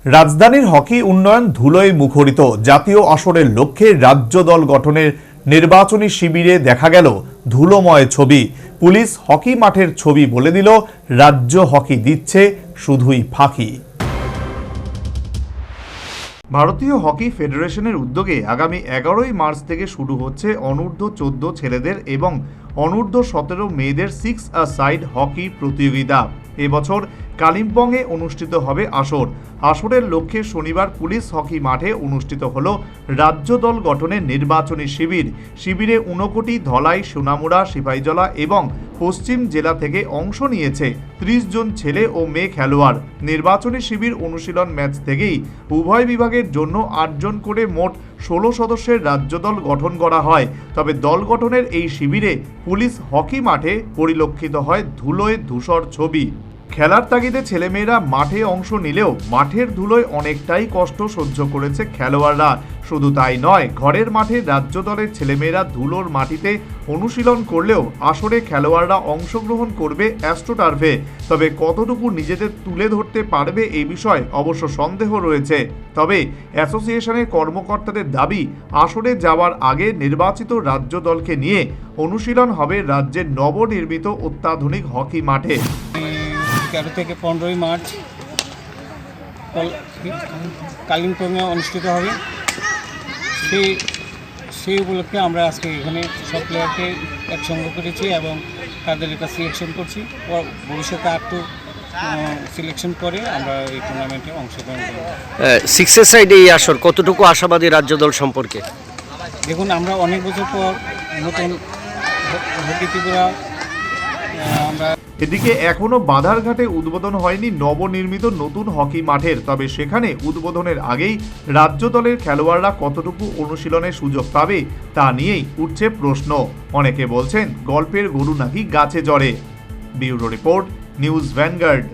রাজধানীর হকি উন্নয়ন ধুলোয় মুখরিত। জাতীয় আসরের লক্ষ্যে রাজ্য দল গঠনের নির্বাচনী শিবিরে দেখা গেল ধুলোময় ছবি। পুলিশ হকি মাঠের ছবি বলে দিল, রাজ্য হকি দিচ্ছে শুধুই ফাঁকি। ভারতীয় হকি ফেডারেশনের উদ্যোগে আগামী 11ই মার্চ থেকে শুরু হচ্ছে অনূর্ধ্ব 14 ছেলেদের এবং অনূর্ধ্ব 17 মেয়েদের 6 আ সাইড হকি প্রতিযোগিতা। এবছর কালিম্পংয়ে অনুষ্ঠিত হবে আসরের লক্ষ্যে শনিবার পুলিশ হকি মাঠে অনুষ্ঠিত হলো রাজ্য দল গঠনের নির্বাচনী শিবিরে 59 ধলাই, সোনামুড়া, সিপাহীজলা এবং পশ্চিম জেলা থেকে অংশ নিয়েছে 30 জন ছেলে ও মেয়ে খেলোয়াড়। নির্বাচনী শিবির অনুশীলন ম্যাচ থেকেই উভয় বিভাগের জন্য 8 জন করে মোট 16 সদস্যের রাজ্য দল গঠন করা হয়। তবে দল গঠনের এই শিবিরে পুলিশ হকি মাঠে পরিলক্ষিত হয় ধুলোয় ধূসর ছবি। খেলার তাগিদে ছেলেমেয়েরা মাঠে অংশ নিলেও মাঠের ধুলোয় অনেকটাই কষ্ট সহ্য করেছে খেলোয়াড়রা। শুধু তাই নয়, ঘরের মাঠে রাজ্য দলের ছেলেমেয়েরা ধুলোর মাটিতে অনুশীলন করলেও আসরে খেলোয়াড়রা অংশগ্রহণ করবে অ্যাস্ট্রোটার্ফে। তবে কতটুকু নিজেদের তুলে ধরতে পারবে এই বিষয়ে অবশ্য সন্দেহ রয়েছে। তবে অ্যাসোসিয়েশনের কর্মকর্তাদের দাবি, আসরে যাওয়ার আগে নির্বাচিত রাজ্য দলকে নিয়ে অনুশীলন হবে রাজ্যের নবনির্মিত অত্যাধুনিক হকি মাঠে। 13 থেকে 15ই মার্চ কালিম্পংয়ে অনুষ্ঠিত হবে। সেই উপলক্ষে আমরা আজকে এখানে সব প্লেয়ারকে একসঙ্গে করেছি এবং তাদের একটা সিলেকশন করছি। ভবিষ্যতে আরেকটু সিলেকশন করে আমরা এই টুর্নামেন্টে অংশগ্রহণ করব। 6 এর সাইডে এই আসর কতটুকু আশাবাদী রাজ্য দল সম্পর্কে? দেখুন, আমরা অনেক বছর পর নতুন হকি ত্রিপুরা আমরা। এদিকে এখনো বাধারঘাটে উদ্বোধন হয়নি নবনির্মিত নতুন হকি মাঠের। তবে সেখানে উদ্বোধনের আগেই রাজ্য দলের খেলোয়াড়রা কতটুকু অনুশীলনের সুযোগ পাবে তা নিয়েই উঠছে প্রশ্ন। অনেকে বলছেন গল্পের গরু নাকি গাছে জড়ে। Bureau report, news vanguard.